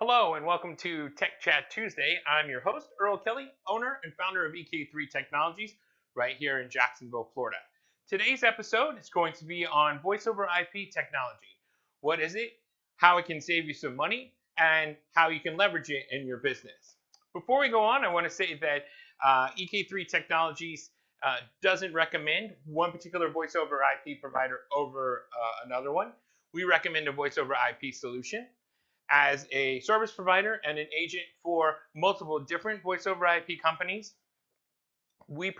Hello and welcome to Tech Chat Tuesday. I'm your host, Earl Kelly, owner and founder of EK3 Technologies right here in Jacksonville, Florida. Today's episode is going to be on voice over IP technology. What is it, how it can save you some money, and how you can leverage it in your business. Before we go on, I want to say that EK3 Technologies doesn't recommend one particular voice over IP provider over another one. We recommend a voice over IP solution. As a service provider and an agent for multiple different voice over IP companies, we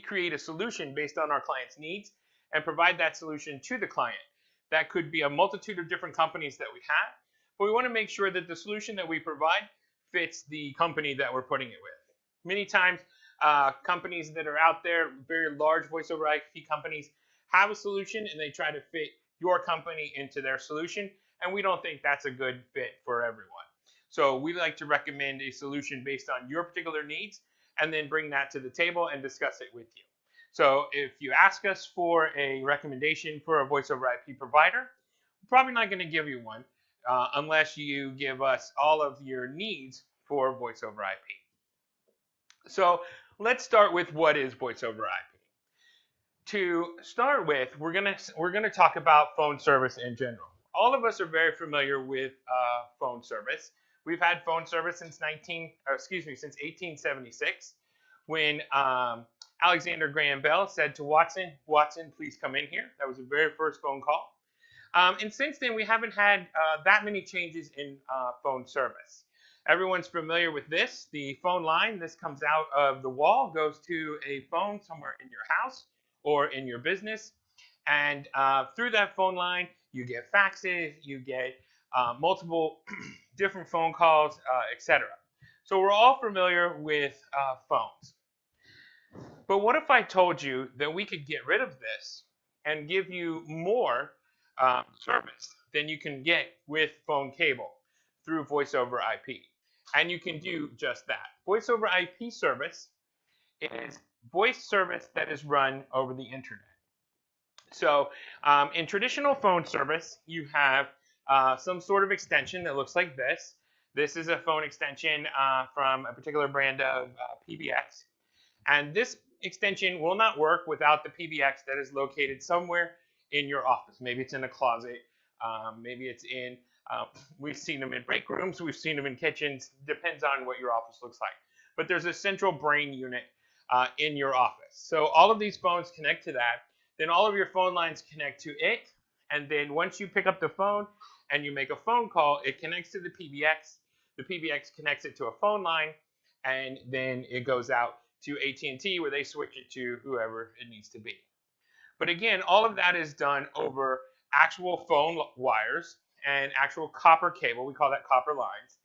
create a solution based on our client's needs and provide that solution to the client. That could be a multitude of different companies that we have, but we want to make sure that the solution that we provide fits the company that we're putting it with. Many times, companies that are out there, very large voice over IP companies, have a solution and they try to fit your company into their solution, and we don't think that's a good fit for everyone. So we like to recommend a solution based on your particular needs and then bring that to the table and discuss it with you. So if you ask us for a recommendation for a voice over IP provider, we're probably not going to give you one unless you give us all of your needs for voice over IP. So let's start with what is voice over IP. To start with, we're gonna talk about phone service in general. All of us are very familiar with phone service. We've had phone service since 1876, when Alexander Graham Bell said to Watson, "Watson, please come in here." That was the very first phone call. And since then, we haven't had that many changes in phone service. Everyone's familiar with this. The phone line, this comes out of the wall, goes to a phone somewhere in your house or in your business. And through that phone line, you get faxes, you get multiple different phone calls, etc. So we're all familiar with phones. But what if I told you that we could get rid of this and give you more service than you can get with phone cable through voice over IP? And you can do just that. Voice over IP service is voice service that is run over the internet. So in traditional phone service, you have some sort of extension that looks like this. This is a phone extension from a particular brand of PBX. And this extension will not work without the PBX that is located somewhere in your office. Maybe it's in a closet. Maybe it's in, we've seen them in break rooms. We've seen them in kitchens. Depends on what your office looks like. But there's a central brain unit in your office. So all of these phones connect to that. Then all of your phone lines connect to it. And then once you pick up the phone and you make a phone call, it connects to the PBX. The PBX connects it to a phone line. And then it goes out to AT&T where they switch it to whoever it needs to be. But again, all of that is done over actual phone wires and actual copper cable. We call that copper lines.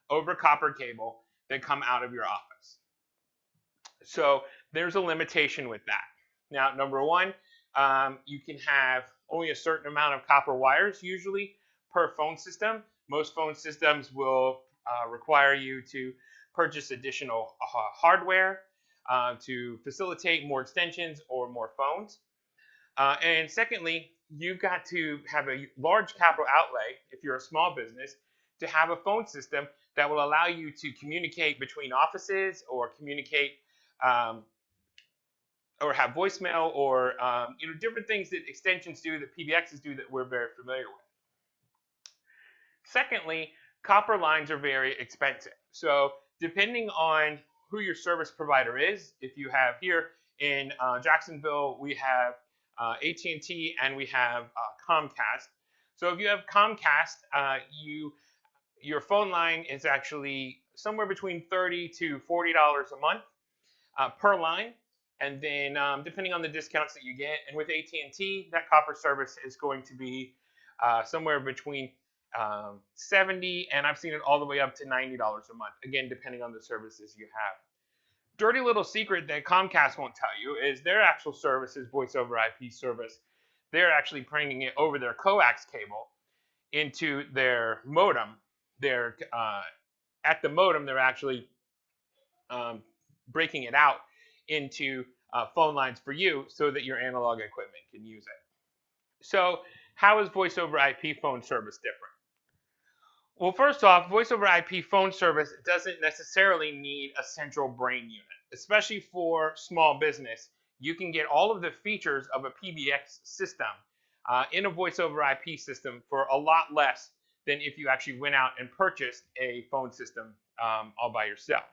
Over copper cable that come out of your office. So there's a limitation with that. Now, number one, you can have only a certain amount of copper wires usually per phone system. Most phone systems will require you to purchase additional hardware to facilitate more extensions or more phones. And secondly, you've got to have a large capital outlay, if you're a small business, to have a phone system that will allow you to communicate between offices or communicate or have voicemail or different things that extensions do, that PBXs do, that we're very familiar with. Secondly, copper lines are very expensive. So depending on who your service provider is, if you have here in Jacksonville, we have AT&T and we have Comcast. So if you have Comcast, your phone line is actually somewhere between $30 to $40 a month per line. And then depending on the discounts that you get, and with AT&T, that copper service is going to be somewhere between $70, and I've seen it all the way up to $90 a month, again, depending on the services you have. Dirty little secret that Comcast won't tell you is their actual service is voice over IP service. They're actually bringing it over their coax cable into their modem. At the modem, they're actually breaking it out into phone lines for you so that your analog equipment can use it. So how is voice over IP phone service different? Well, first off, voice over IP phone service doesn't necessarily need a central brain unit, especially for small business. You can get all of the features of a PBX system in a voice over IP system for a lot less than if you actually went out and purchased a phone system all by yourself.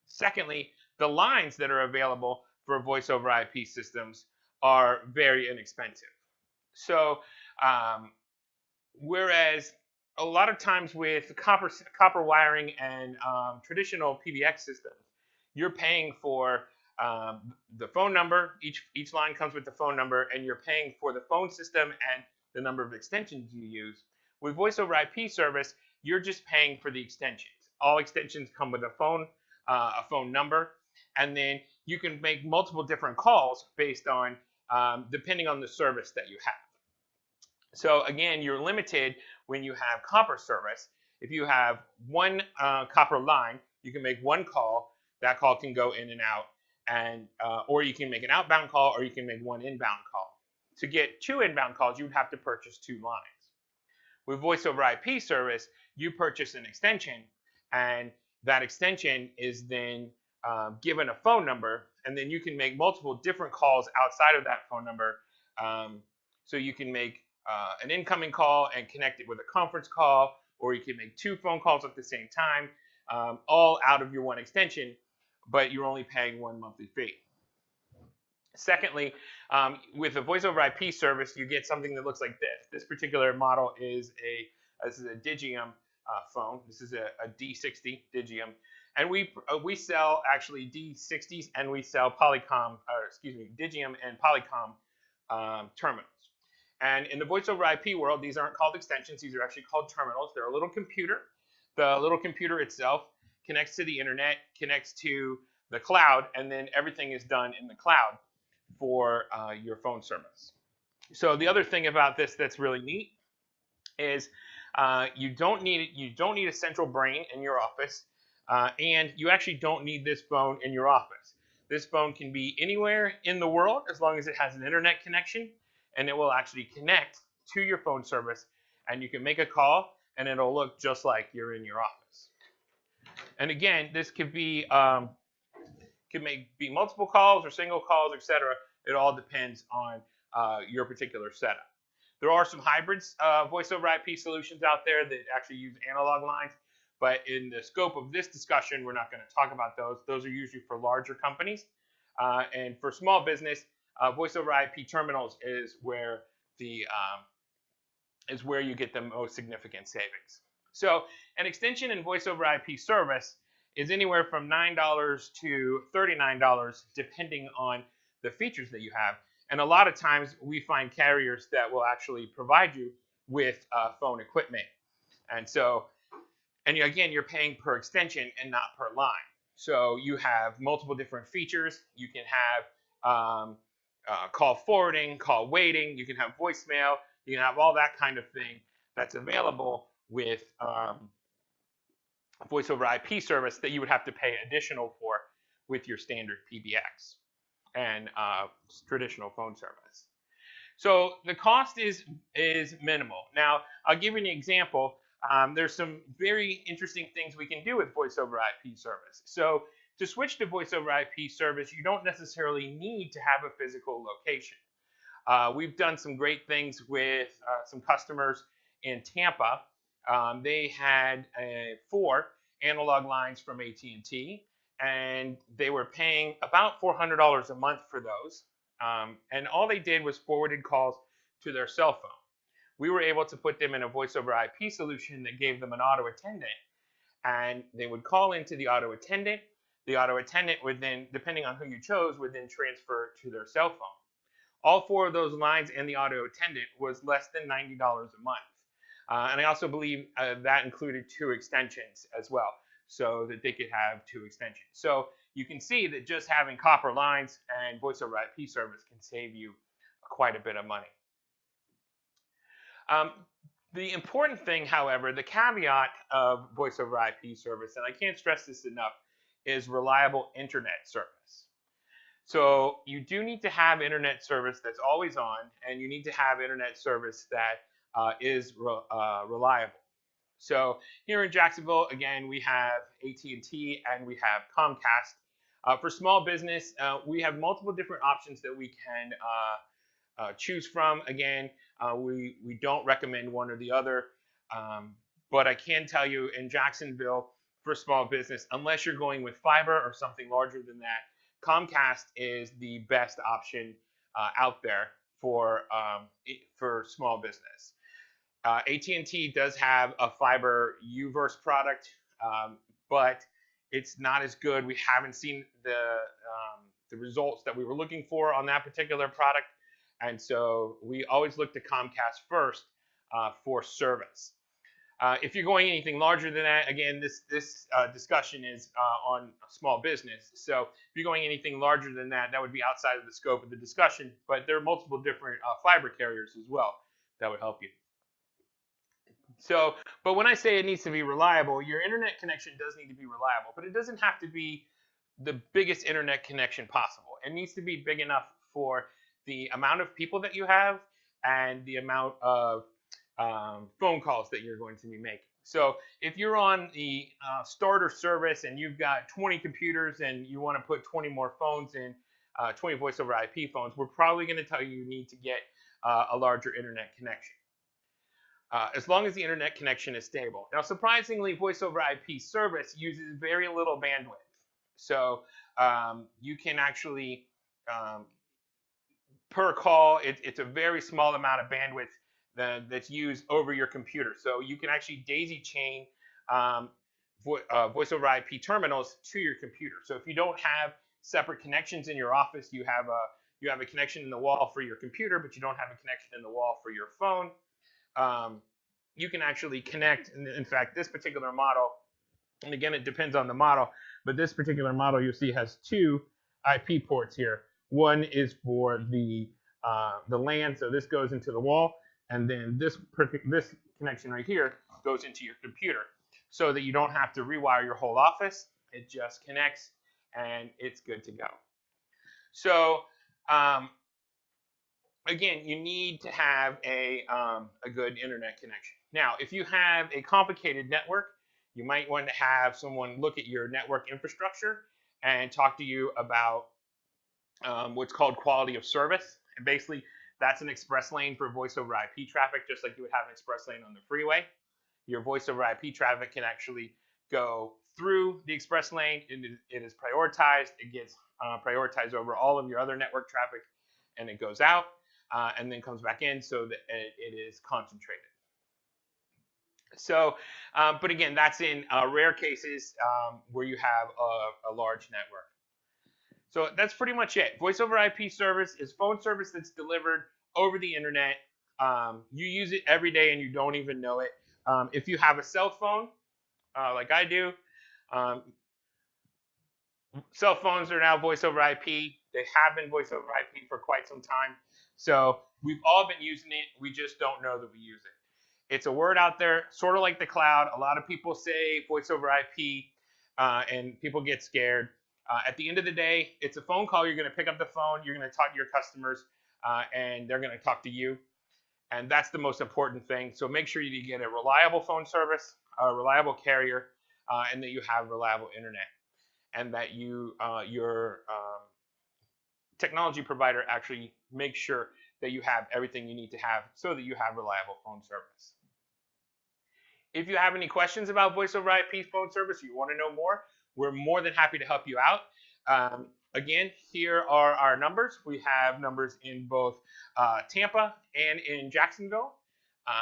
Secondly, the lines that are available for voice over IP systems are very inexpensive. So, um, whereas a lot of times with copper wiring and traditional PBX systems, you're paying for the phone number. Each line comes with the phone number, and you're paying for the phone system and the number of extensions you use. With voice over IP service, you're just paying for the extensions. All extensions come with a phone number, and then you can make multiple different calls based on depending on the service that you have. So again, you're limited when you have copper service. If you have one copper line, you can make one call. That call can go in and out, and or you can make an outbound call, or you can make one inbound call. To get two inbound calls, you would have to purchase two lines. With voice over IP service, you purchase an extension, and that extension is then given a phone number, and then you can make multiple different calls outside of that phone number. So you can make an incoming call and connect it with a conference call, or you can make two phone calls at the same time, all out of your one extension, but you're only paying one monthly fee. Secondly, with a voice over IP service, you get something that looks like this. This particular model is this is a Digium phone. This is a D60 Digium, and we sell actually D60s, and we sell Digium and Polycom terminals. And in the voice over IP world, these aren't called extensions. These are actually called terminals. They're a little computer. The little computer itself connects to the internet, connects to the cloud, and then everything is done in the cloud for your phone service. So the other thing about this that's really neat is you don't need a central brain in your office, and you actually don't need this phone in your office. This phone can be anywhere in the world as long as it has an internet connection, and it will actually connect to your phone service, and you can make a call, and it'll look just like you're in your office. And again, this could be multiple calls or single calls, etc. It all depends on your particular setup. There are some hybrids voice over IP solutions out there that actually use analog lines, but in the scope of this discussion, we're not going to talk about those. Those are usually for larger companies, and for small business, voice over IP terminals is where you get the most significant savings. So an extension in voice over IP service is anywhere from $9 to $39 depending on the features that you have. And a lot of times we find carriers that will actually provide you with phone equipment. And so, again, you're paying per extension and not per line. So you have multiple different features. You can have call forwarding, call waiting. You can have voicemail. You can have all that kind of thing that's available with voice over IP service that you would have to pay additional for with your standard PBX and traditional phone service. So the cost is minimal. Now, I'll give you an example. There's some very interesting things we can do with voice over IP service. So to switch to voice over IP service, you don't necessarily need to have a physical location. We've done some great things with some customers in Tampa. They had 4 analog lines from AT&T, and they were paying about $400 a month for those. And all they did was forwarded calls to their cell phone. We were able to put them in a voice over IP solution that gave them an auto attendant, and they would call into the auto attendant. The auto attendant would then, depending on who you chose, would then transfer to their cell phone. All 4 of those lines and the auto attendant was less than $90 a month. And I also believe that included 2 extensions as well, so that they could have 2 extensions. So you can see that just having copper lines and voice over IP service can save you quite a bit of money. The important thing, however, the caveat of voice over IP service, and I can't stress this enough, is reliable internet service. So you do need to have internet service that's always on, and you need to have internet service that is reliable. So here in Jacksonville, again, we have AT&T and we have Comcast. For small business, we have multiple different options that we can choose from. Again, we don't recommend one or the other, but I can tell you in Jacksonville, for small business, unless you're going with fiber or something larger than that, Comcast is the best option out there for small business. AT&T does have a fiber UVerse product, but it's not as good. We haven't seen the results that we were looking for on that particular product, and so we always look to Comcast first for service. If you're going anything larger than that, again, this discussion is on small business. So if you're going anything larger than that, that would be outside of the scope of the discussion. But there are multiple different fiber carriers as well that would help you. So, but when I say it needs to be reliable, your internet connection does need to be reliable, but it doesn't have to be the biggest internet connection possible. It needs to be big enough for the amount of people that you have and the amount of phone calls that you're going to be making. So if you're on the starter service and you've got 20 computers and you want to put 20 more phones in, 20 voice over IP phones, we're probably going to tell you need to get a larger internet connection. As long as the internet connection is stable. Now, surprisingly, voice over IP service uses very little bandwidth. So you can actually, per call, it's a very small amount of bandwidth that's used over your computer. So you can actually daisy chain voice over IP terminals to your computer. So if you don't have separate connections in your office, you have a connection in the wall for your computer, but you don't have a connection in the wall for your phone. You can actually connect. In fact, this particular model, and again, it depends on the model, but this particular model you'll see has two IP ports here. One is for the LAN, so this goes into the wall, and then this connection right here goes into your computer, so that you don't have to rewire your whole office. It just connects, and it's good to go. So again, you need to have a good internet connection. Now, if you have a complicated network, you might want to have someone look at your network infrastructure and talk to you about what's called quality of service. And basically, that's an express lane for voice over IP traffic, just like you would have an express lane on the freeway. Your voice over IP traffic can actually go through the express lane. It is prioritized. It gets prioritized over all of your other network traffic, and it goes out and then comes back in so that it is concentrated. So, but again, that's in rare cases where you have a large network. So that's pretty much it. Voice over IP service is phone service that's delivered over the internet. You use it every day and you don't even know it. If you have a cell phone, like I do, cell phones are now voice over IP. They have been voice over IP for quite some time. So we've all been using it. We just don't know that we use it. It's a word out there, sort of like the cloud. A lot of people say voice over IP, and people get scared. At the end of the day, it's a phone call. You're going to pick up the phone. You're going to talk to your customers, and they're going to talk to you. And that's the most important thing. So make sure you get a reliable phone service, a reliable carrier, and that you have reliable internet, and that your technology provider actually makes sure that you have everything you need to have so that you have reliable phone service. If you have any questions about voice over IP phone service, or you want to know more, we're more than happy to help you out. Again, here are our numbers. We have numbers in both Tampa and in Jacksonville.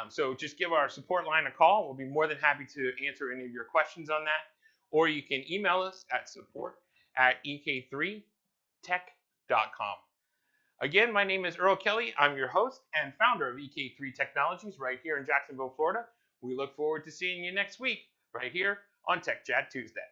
So just give our support line a call. We'll be more than happy to answer any of your questions on that. Or you can email us at support@ek3tech.com. Again, my name is Earl Kelly. I'm your host and founder of EK3 Technologies right here in Jacksonville, Florida. We look forward to seeing you next week right here on Tech Chat Tuesday.